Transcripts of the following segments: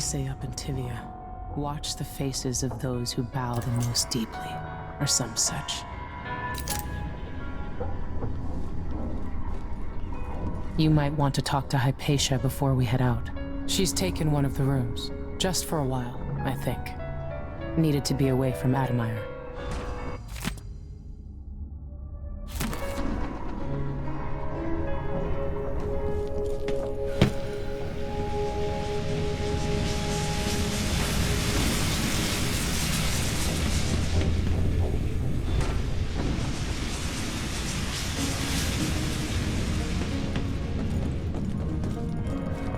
say up in Tivia, watch the faces of those who bow the most deeply, or some such. You might want to talk to Hypatia before we head out. She's taken one of the rooms, just for a while, I think. Needed to be away from Admire.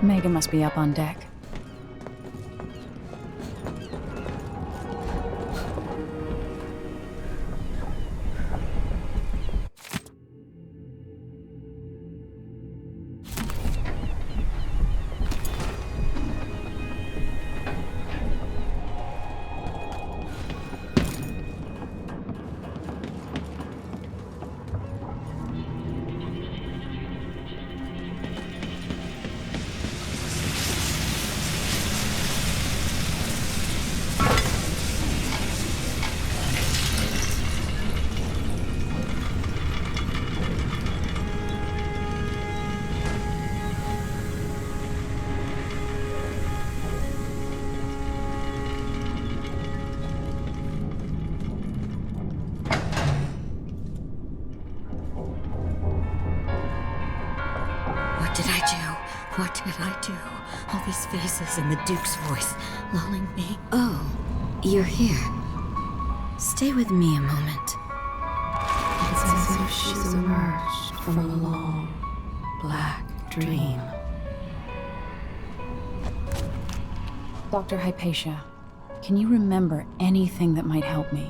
Megan must be up on deck. What did I do? All these faces and the Duke's voice lulling me. Oh, you're here. Stay with me a moment. It's as if she's emerged from a long, black dream. Dr. Hypatia, can you remember anything that might help me?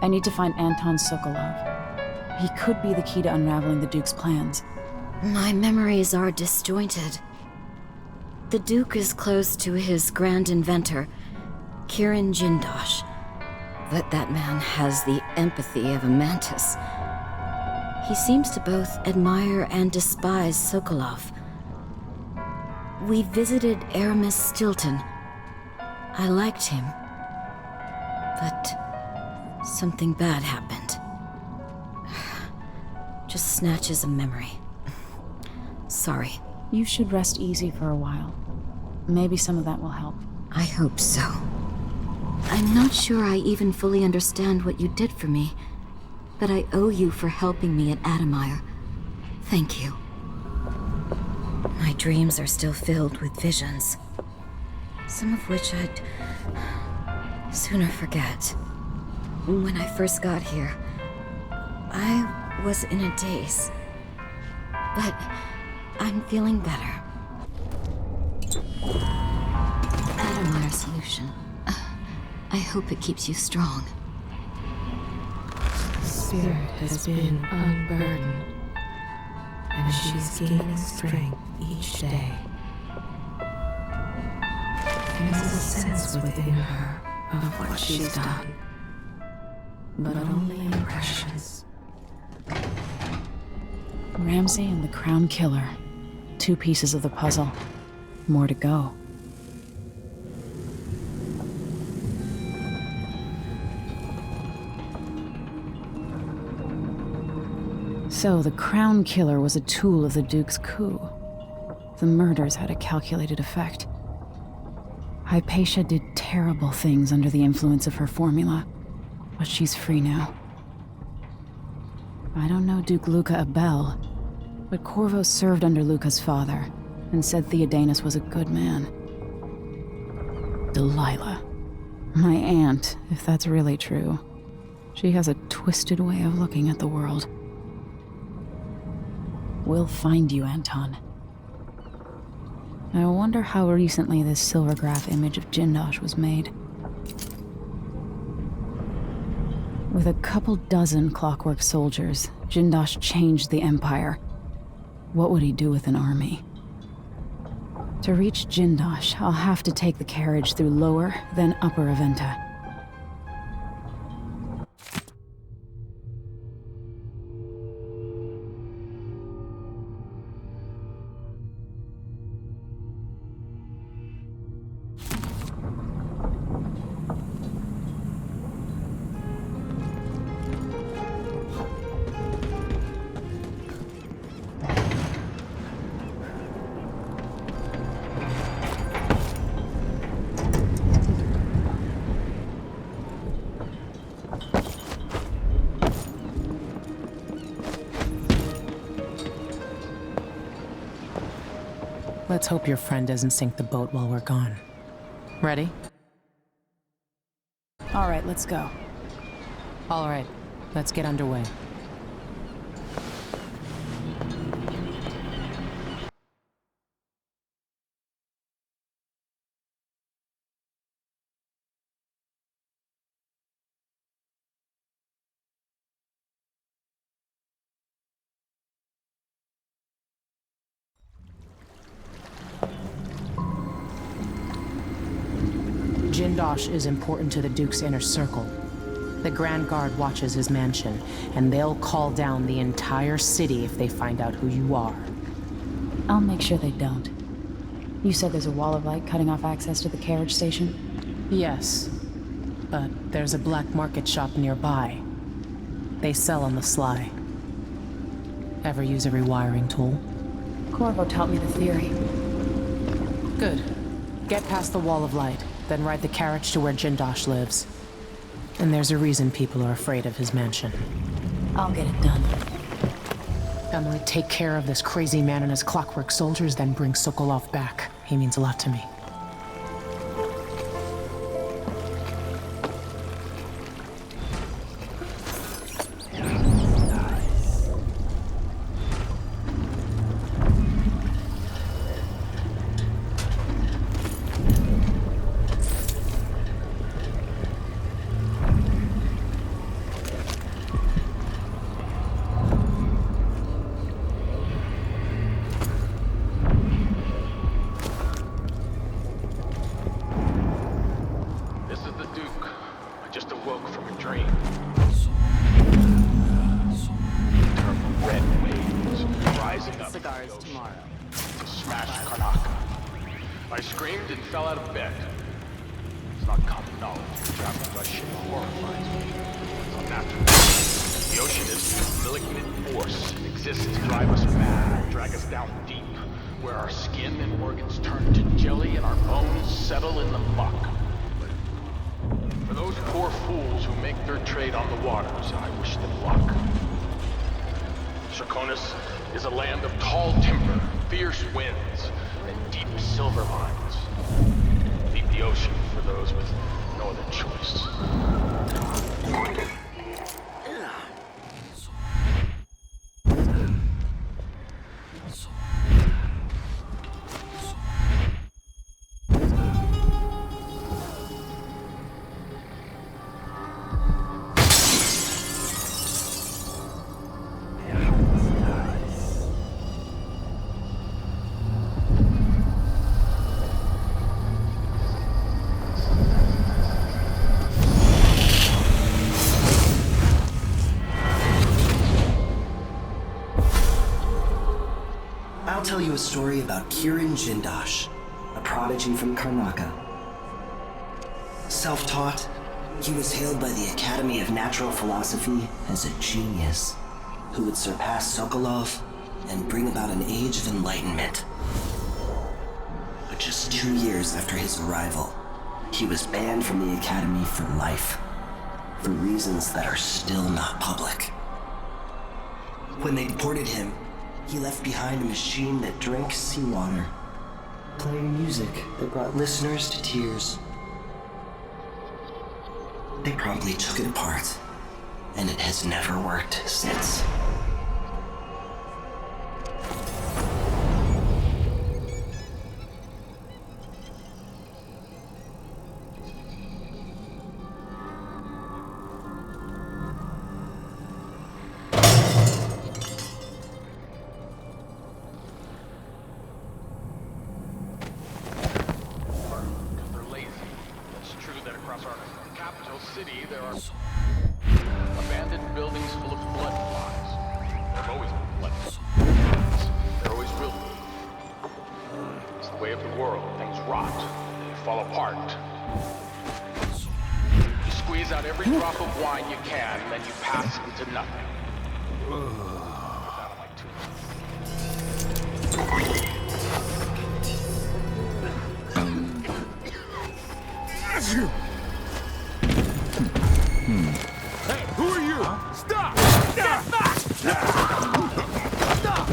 I need to find Anton Sokolov. He could be the key to unraveling the Duke's plans. My memories are disjointed. The Duke is close to his grand inventor, Kirin Jindosh. But that man has the empathy of a mantis. He seems to both admire and despise Sokolov. We visited Aramis Stilton. I liked him. But something bad happened. Just snatches of memory. Sorry. You should rest easy for a while. Maybe some of that will help. I hope so. I'm not sure I even fully understand what you did for me, but I owe you for helping me at Admire. Thank you. My dreams are still filled with visions, some of which I'd sooner forget. When I first got here, I was in a daze, but I'm feeling better. Admire solution. I hope it keeps you strong. Spirit has been unburdened, and she's gaining strength each day. There's a sense within her of what she's done, but only impressions. Ramsey and the Crown Killer. 2 pieces of the puzzle. More to go. So the Crown Killer was a tool of the Duke's coup. The murders had a calculated effect. Hypatia did terrible things under the influence of her formula, but she's free now. I don't know Duke Luca Abel, but Corvo served under Luca's father and said Theodanus was a good man. Delilah. My aunt, if that's really true. She has a twisted way of looking at the world. We'll find you, Anton. I wonder how recently this silvergraph image of Jindosh was made. With a couple dozen clockwork soldiers, Jindosh changed the Empire. What would he do with an army? To reach Jindosh, I'll have to take the carriage through Lower, then Upper Aventa. Let's hope your friend doesn't sink the boat while we're gone. Ready? All right, let's go. All right, let's get underway. Jindosh is important to the Duke's inner circle. The Grand Guard watches his mansion, and they'll call down the entire city if they find out who you are. I'll make sure they don't. You said there's a wall of light cutting off access to the carriage station? Yes, but there's a black market shop nearby. They sell on the sly. Ever use a rewiring tool? Corvo taught me the theory. Good. Get past the wall of light, then ride the carriage to where Jindosh lives. And there's a reason people are afraid of his mansion. I'll get it done. Emily, take care of this crazy man and his clockwork soldiers, then bring Sokolov back. He means a lot to me. I screamed and fell out of bed. It's not common knowledge. Traveling by ship horrifies me. It's unnatural. The ocean is a malignant force. It exists to drive us mad, drag us down deep, where our skin and organs turn to jelly and our bones settle in the muck. For those poor fools who make their trade on the waters, I wish them luck. Serkonis is a land of tall timber, fierce winds, and deep silver mines. Leave the ocean for those with no other choice. I'll tell you a story about Kirin Jindosh, a prodigy from Karnaca. Self-taught, he was hailed by the Academy of Natural Philosophy as a genius who would surpass Sokolov and bring about an age of enlightenment. But just 2 years after his arrival, he was banned from the Academy for life, for reasons that are still not public. When they deported him, he left behind a machine that drank seawater, playing music that brought listeners to tears. They promptly took it apart, and it has never worked since. City, there are abandoned buildings full of blood flies. There have always been blood flies. There always will be. It's the way of the world. Things rot. They fall apart. You squeeze out every drop of wine you can, and then you pass into nothing. Hey, who are you? Stop! Stop! Stop!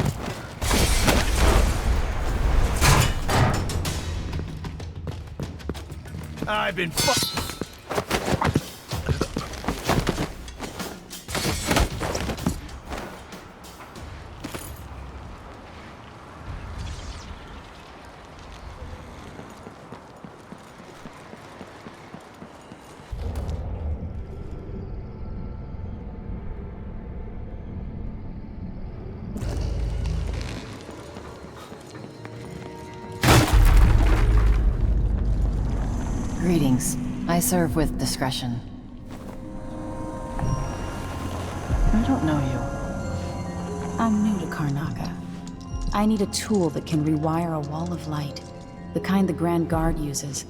I've been fu- Greetings. I serve with discretion. I don't know you. I'm new to Karnaca. I need a tool that can rewire a wall of light, the kind the Grand Guard uses,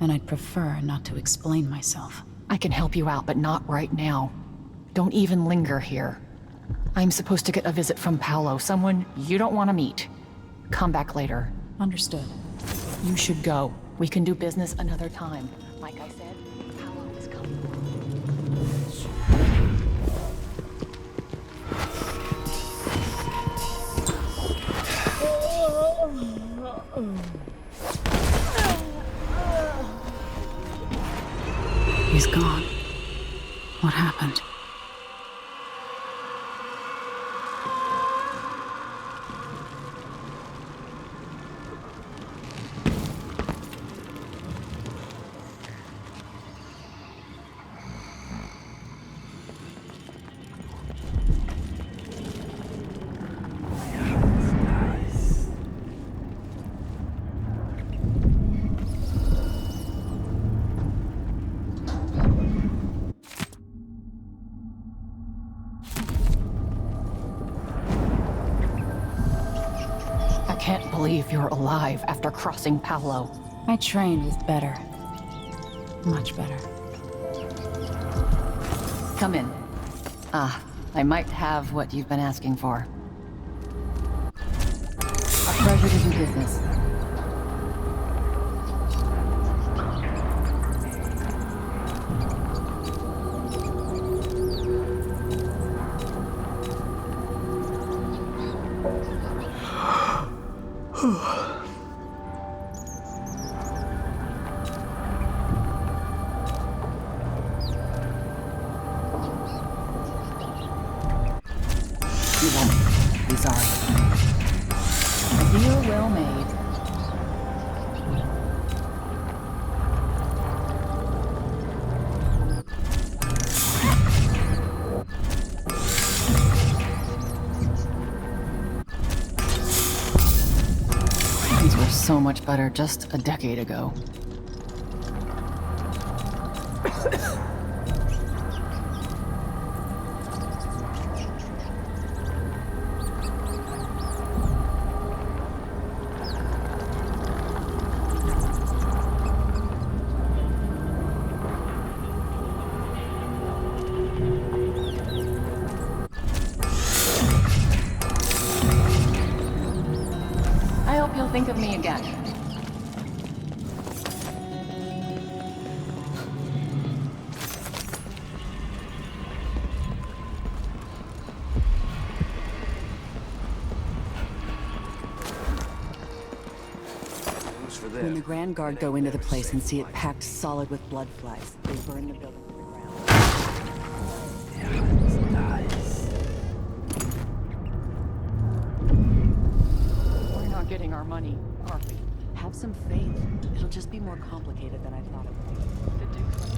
and I'd prefer not to explain myself. I can help you out, but not right now. Don't even linger here. I'm supposed to get a visit from Paolo, someone you don't want to meet. Come back later. Understood. You should go. We can do business another time. Like I said, Paolo is coming. He's gone. What happened? I can't believe you're alive after crossing Paolo. I trained with better. Much better. Come in. I might have what you've been asking for. A pleasure to do business. You won't be sorry. A deal well made. Things were so much better just a decade ago. I hope you'll think of me again. When the Grand Guard go into the place and see it packed solid with blood flies, they burn the building to the ground. We're not getting our money, are we? Have some faith. It'll just be more complicated than I thought it would be. The Duke's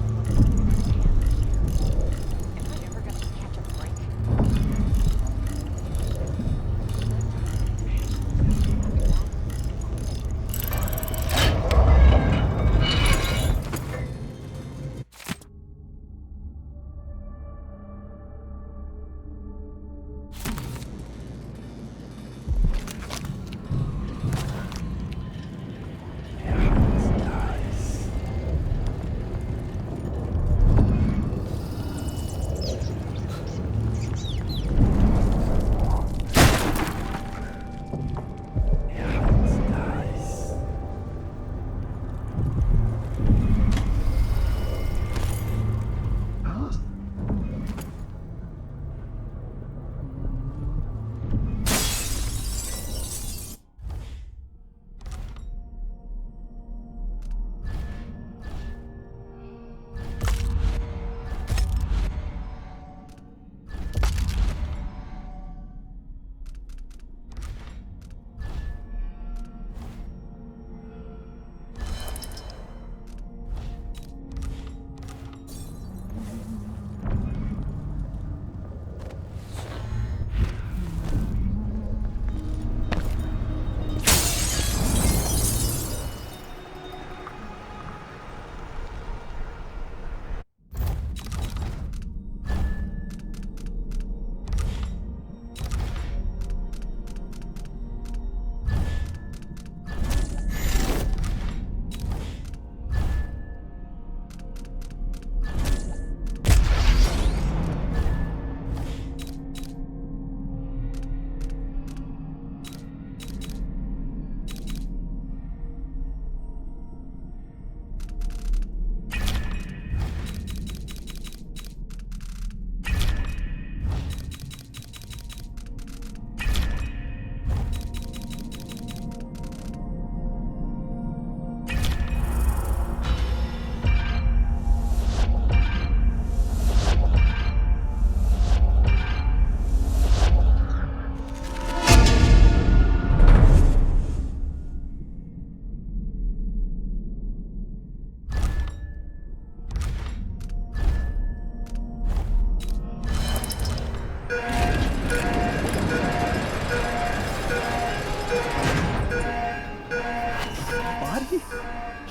am I ever gonna catch a break?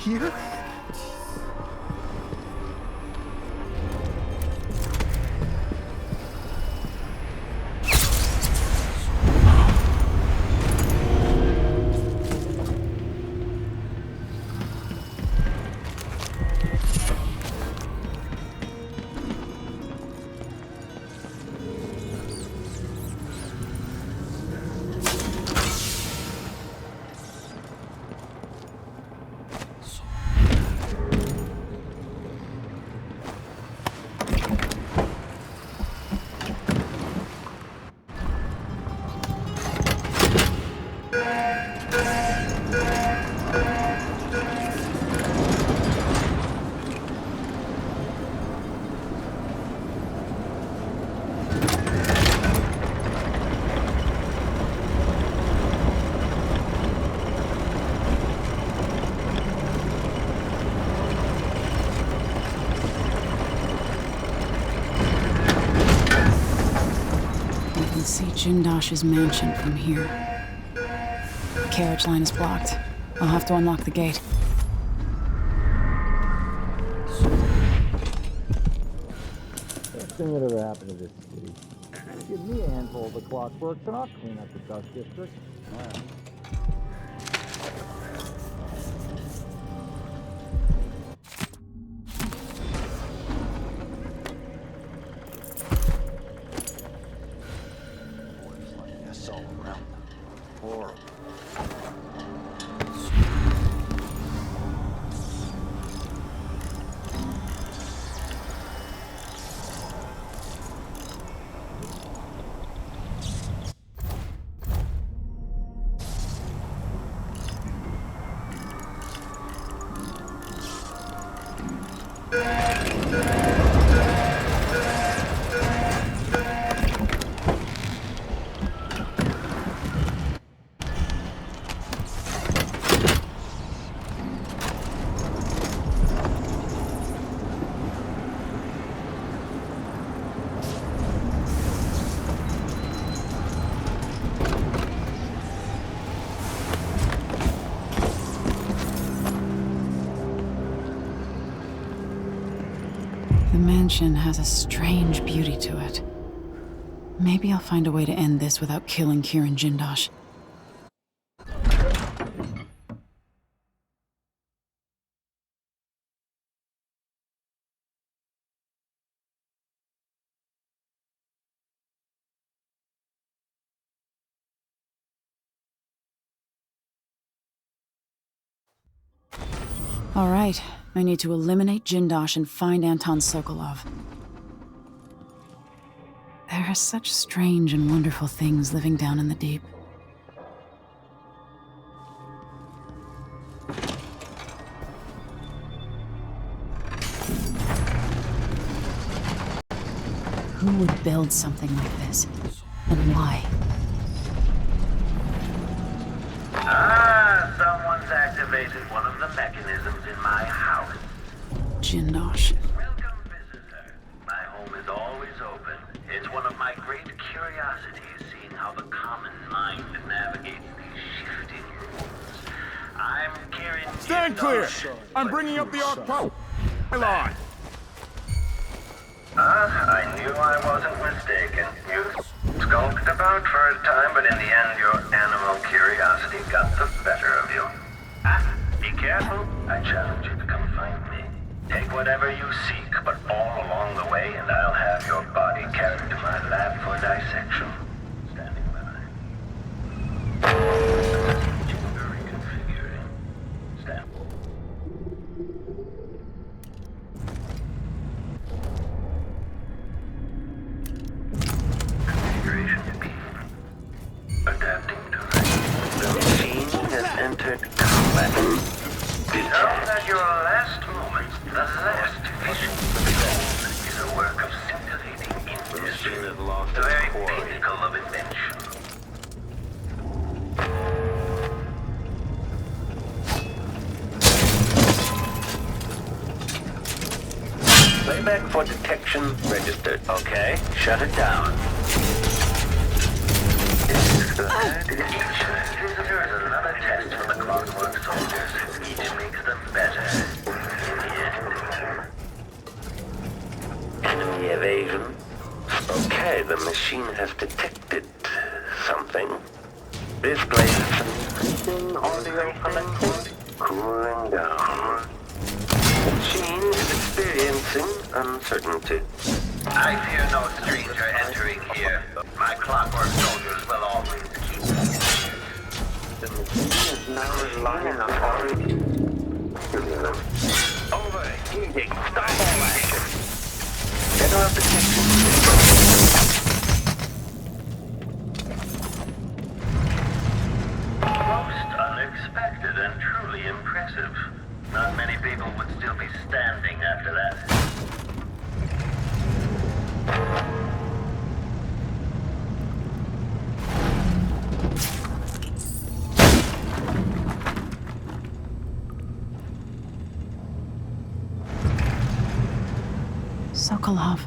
here? See Jindosh's mansion from here. The carriage line is blocked. I'll have to unlock the gate. Best thing that ever happened to this city. Give me a handful of the clockworks and I'll clean up the dust district. All right. The mansion has a strange beauty to it. Maybe I'll find a way to end this without killing Kieran Jindosh. All right, I need to eliminate Jindosh and find Anton Sokolov. There are such strange and wonderful things living down in the deep. Who would build something like this? And why? Someone's activated one of the mechanisms in my house. Jindosh. Welcome, visitor. My home is always open. It's one of my great curiosities, seeing how the common mind navigates these shifting rules. I'm Kieran. Stand clear! I'm bringing up the arc power line. I knew I wasn't mistaken. You skulked about for a time, but in the end, your animal curiosity got the better of you. Be careful. I challenge you to come find me. Take whatever you seek, but all along the way, and I'll have your body carried to my lab for dissection. Standing by. Chamber reconfiguring. Stand. Configuration beam. Adapting to the machine has entered combat. Know that your last moment, the last vision is a work of scintillating industry, the very pinnacle of invention. Playback for detection registered. Okay, shut it down. Each visitor is another test for the clockwork soldiers. Each makes them better. Any evasion? Okay, the machine has detected something. Displays increasing audio collecting, cooling down. Machine is experiencing uncertainty. I fear no stranger entering here. My clockwork soldiers will always keep me safe. The machine is now relying on overheating. Stop all action. Interrupt detection. Most unexpected and truly impressive. Not many people would still be standing after that. Sokolov.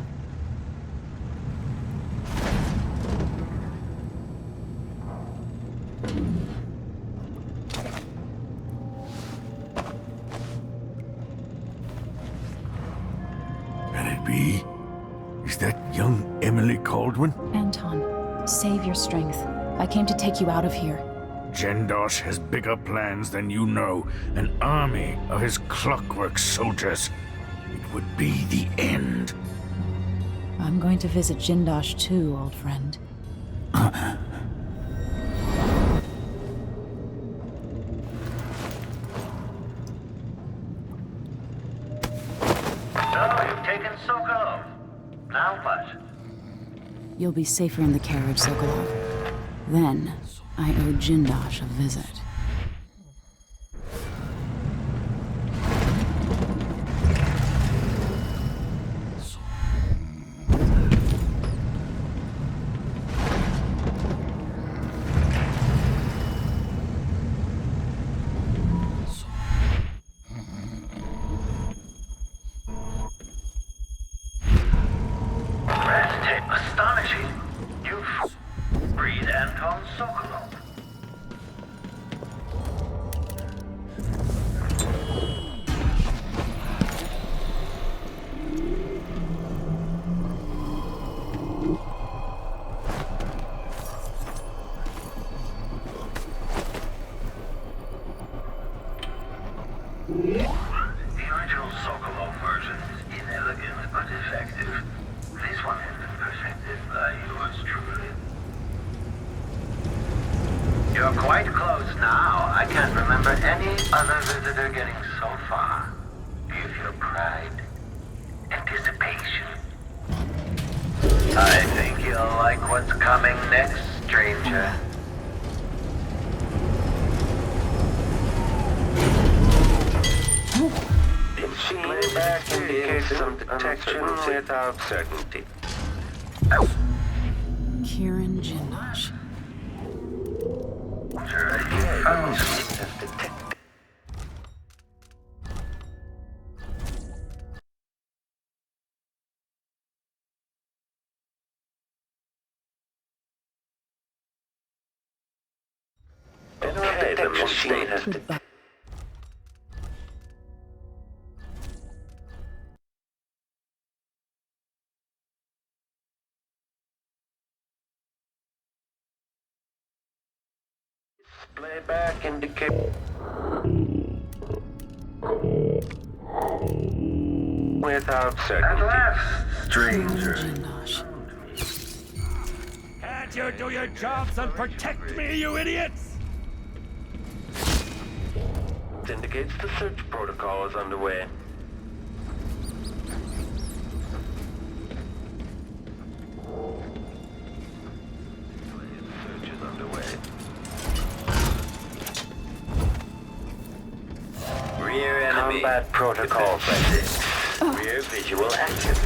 Can it be? Is that young Emily Caldwin? Anton, save your strength. I came to take you out of here. Jendosh has bigger plans than you know. An army of his clockwork soldiers. It would be the end. I'm going to visit Jindosh2, old friend. So, you've taken Sokolov. Now what? You'll be safer in the carriage, Sokolov. Then, I owe Jindosh a visit. Astonishing. You've freed Anton Sokolov. The original Sokolov version is inelegant but effective. This one has been perfected by yours truly. You're quite close now. I can't remember any other visitor getting so far. Do you feel pride? Anticipation? I think you'll like what's coming next, stranger. Machine back indicates some detection without certainty. Kieran Jindosh. Okay, the machine has detected. Playback indicate without certainty. At last, stranger. Jindosh. Can't you do your jobs and protect me, you idiots? It indicates the search protocol is underway. Search is underway. Rear enemy. Combat protocol present. Rear visual active.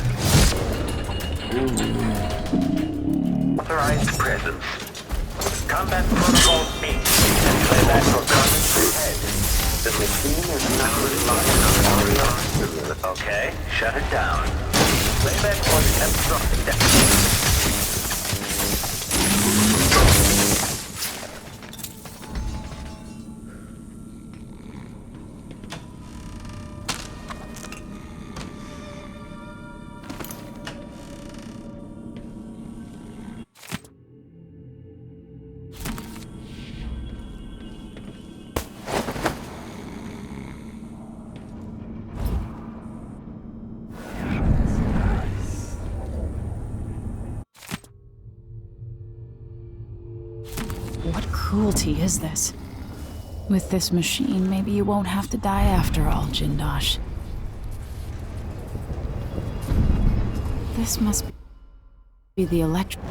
Authorized presence. Combat protocol 8. Playback for combat ahead. The machine is now relying on Orion. Okay, shut it down. Playback was absorbed. cruelty is this? With this machine, maybe you won't have to die after all, Jindosh. This must be the electric...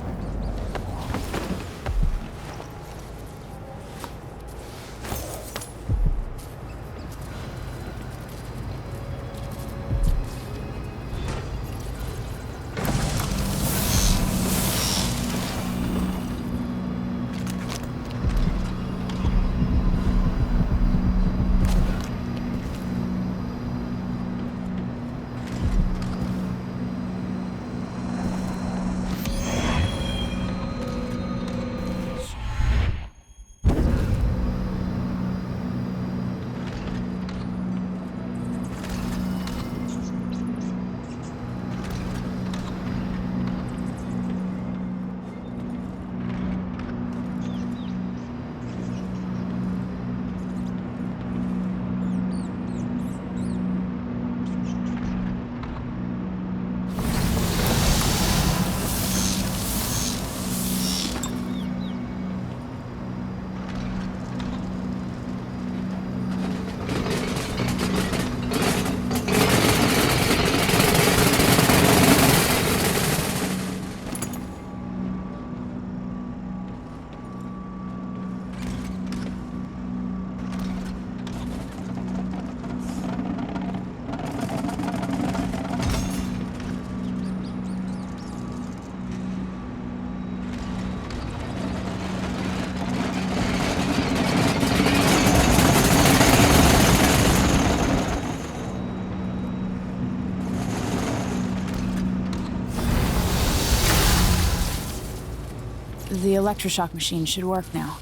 The electroshock machine should work now.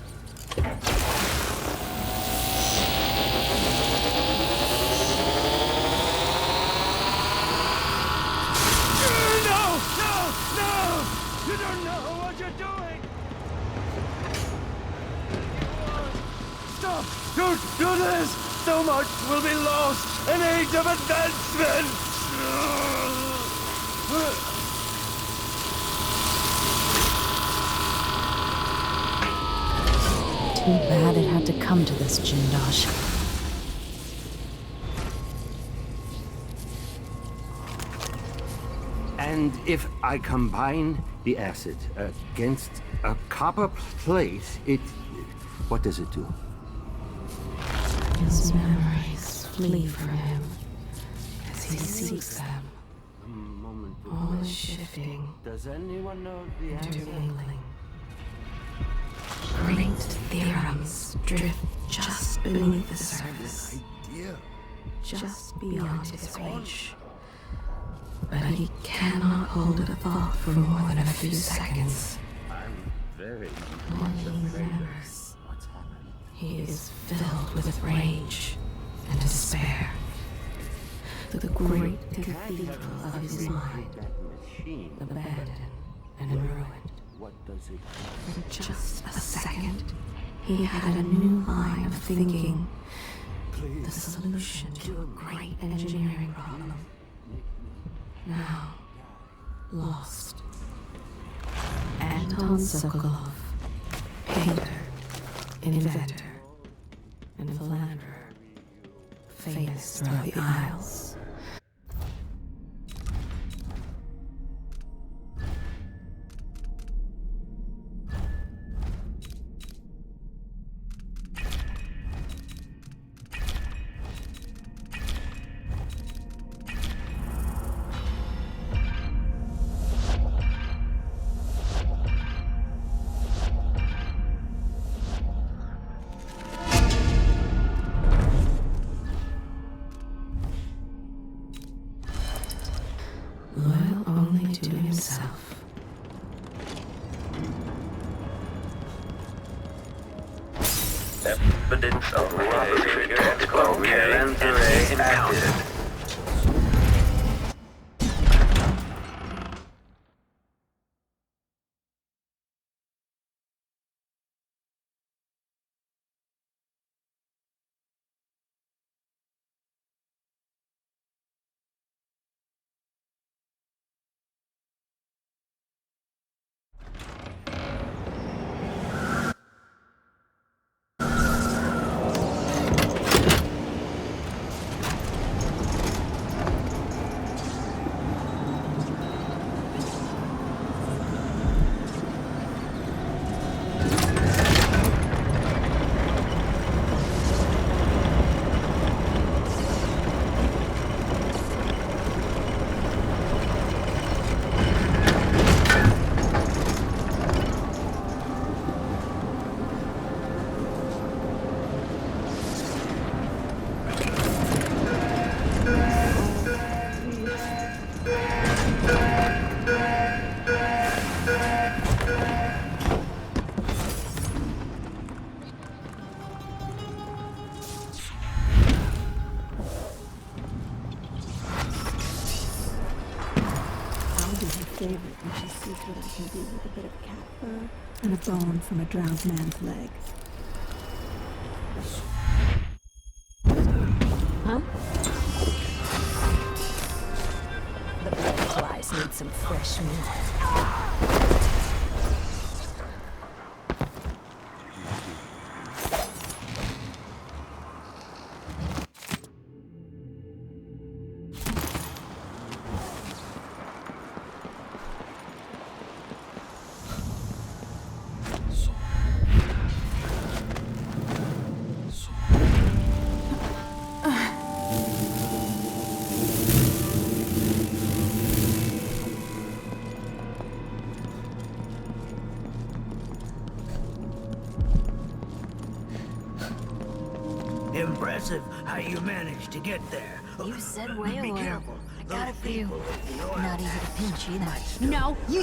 You don't know what you're doing! Stop! Don't do this! So much will be lost! An age of advancement! Too bad it had to come to this, Jindosh. And if I combine the acid against a copper plate, what does it do? His memories flee from him as he seeks them. All is shifting, Does anyone know the answer? intermingling. Great theorems drift just beneath the surface, just beyond his reach. But he cannot hold a thought for more than a few seconds. I'm very When he remembers, what's happened. he is filled with rage and despair. The great cathedral of his mind, That machine, abandoned and ruined. what does it do? For just a second, he had a new line of thinking. The solution to a great engineering problem. Now, lost. Anton Sokolov, painter, inventor, and philanderer, famous throughout the Isles. Loyal only to himself. Evidence of robbery at Calendar active. I'll be her favorite when she sees what I can do with a bit of cat fur and a bone from a drowned man's leg. Huh? The butterflies need some fresh meat. Impressive how you managed to get there. You said whale Be oil. careful. I got it for you. The oil Not easy to pinch either. No, you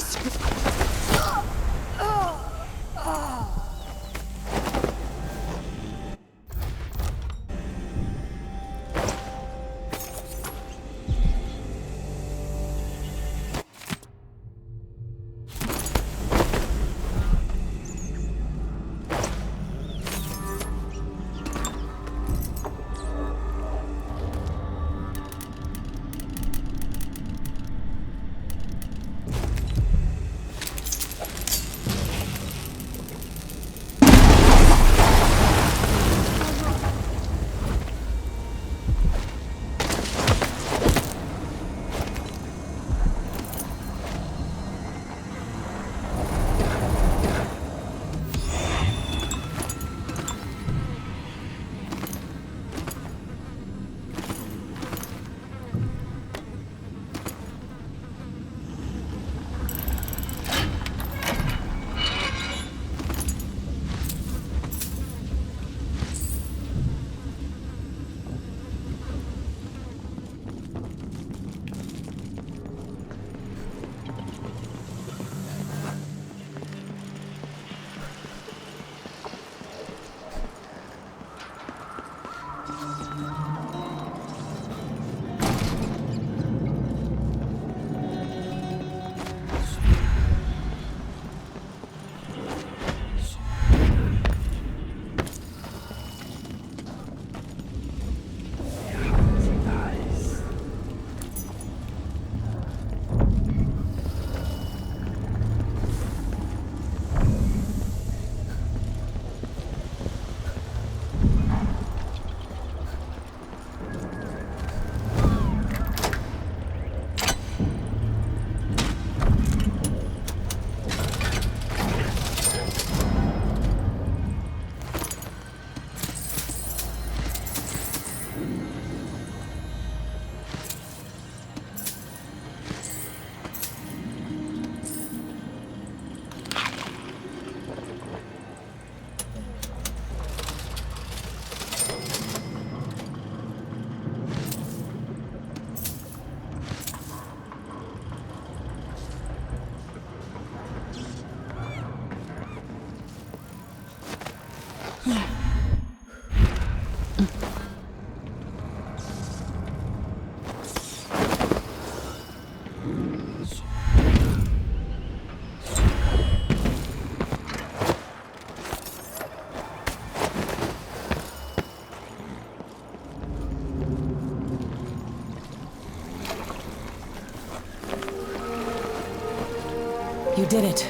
You did it.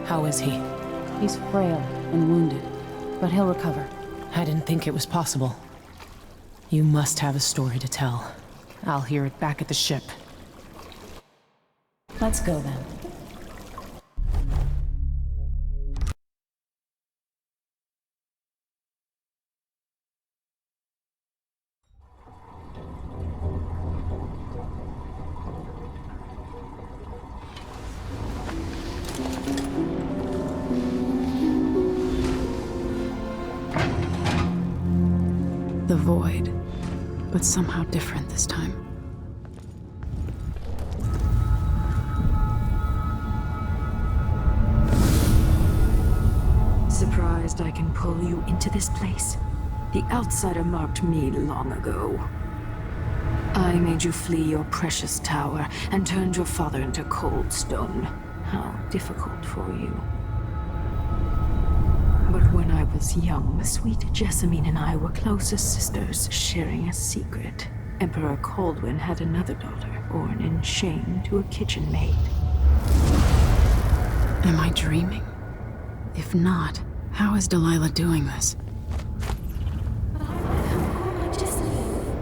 How is he? He's frail and wounded, but he'll recover. I didn't think it was possible. You must have a story to tell. I'll hear it back at the ship. Let's go then. The void, but somehow different this time. Surprised I can pull you into this place? The outsider marked me long ago. I made you flee your precious tower and turned your father into cold stone. How difficult for you. But when I was young, sweet Jessamine and I were close as sisters, sharing a secret. Emperor Kaldwin had another daughter, born in shame to a kitchen maid. Am I dreaming? If not, how is Delilah doing this?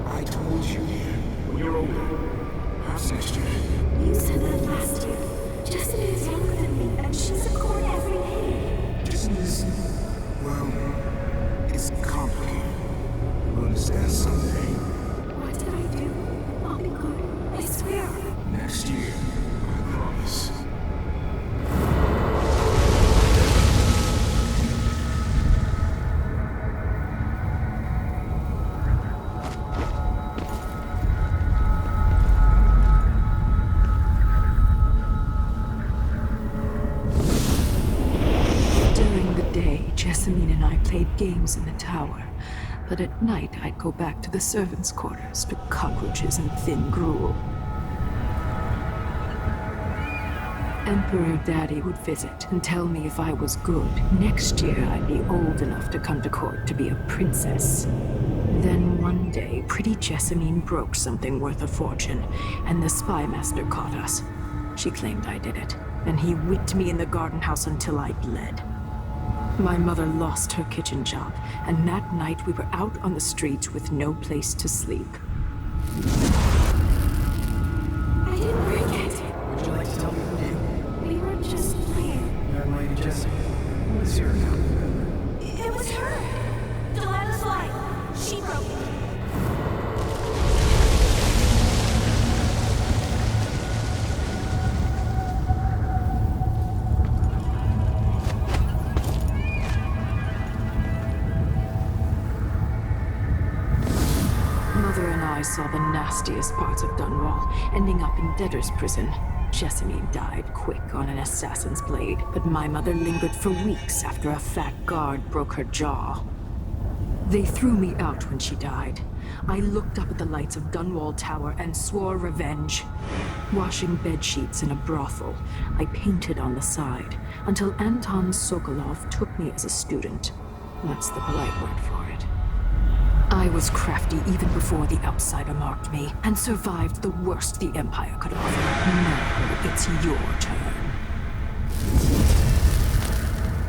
I told you, when you're older. Perhaps next year. You said that last year. Jessamine is younger than me, and she's a court every day. This is, well, it's complicated. You'll understand someday. What did I do? I'll be good. I swear. Next year, I promise. Jessamine and I played games in the tower, but at night I'd go back to the servants' quarters to cockroaches and thin gruel. Emperor Daddy would visit and tell me if I was good. Next year I'd be old enough to come to court to be a princess. Then one day, pretty Jessamine broke something worth a fortune, and the spy master caught us. She claimed I did it, and he whipped me in the garden house until I bled. My mother lost her kitchen job, and that night we were out on the streets with no place to sleep. I didn't break it. Would you like to tell me who did? We were just playing. Young lady Jessie, who is your account? It was her. Delilah's light. She broke it. I saw the nastiest parts of Dunwall, ending up in debtor's prison. Jessamine died quick on an assassin's blade, but my mother lingered for weeks after a fat guard broke her jaw. They threw me out when she died. I looked up at the lights of Dunwall Tower and swore revenge. Washing bedsheets in a brothel, I painted on the side, until Anton Sokolov took me as a student. That's the polite word for it. I was crafty even before the outsider marked me, and survived the worst the Empire could offer. Now it's your turn.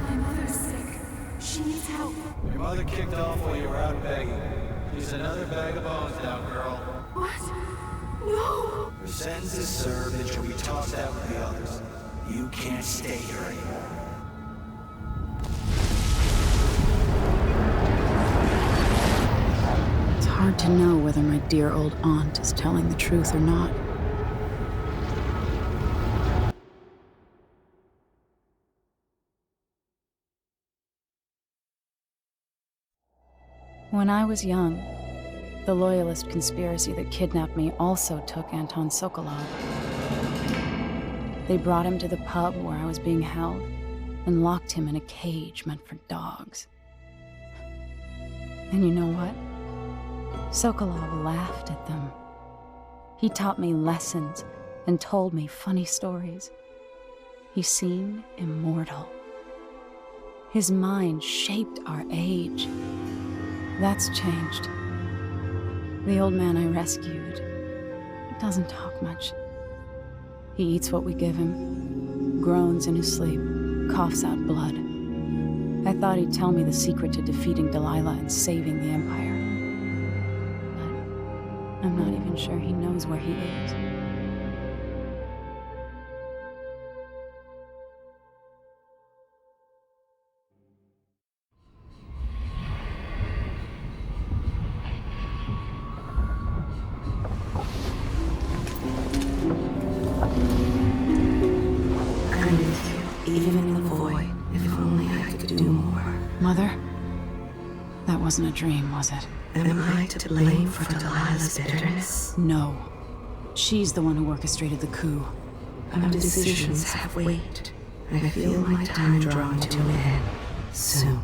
My mother's sick. She needs help. Your mother kicked off while you were out begging. She's another bag of bones now, girl. What? No! Her sentence is served and she'll be tossed out with the others. You can't stay here anymore. It's hard to know whether my dear old aunt is telling the truth or not. When I was young, the Loyalist conspiracy that kidnapped me also took Anton Sokolov. They brought him to the pub where I was being held and locked him in a cage meant for dogs. And you know what? Sokolov laughed at them. He taught me lessons and told me funny stories. He seemed immortal. His mind shaped our age. That's changed. The old man I rescued doesn't talk much. He eats what we give him, groans in his sleep, coughs out blood. I thought he'd tell me the secret to defeating Delilah and saving the Empire. But I'm not even sure he knows where he is. Even in the void, if only I could do more. Mother? That wasn't a dream, was it? Am I to blame for Delilah's bitterness? No. She's the one who orchestrated the coup. Our decisions have weight. I feel my time drawing to an end soon.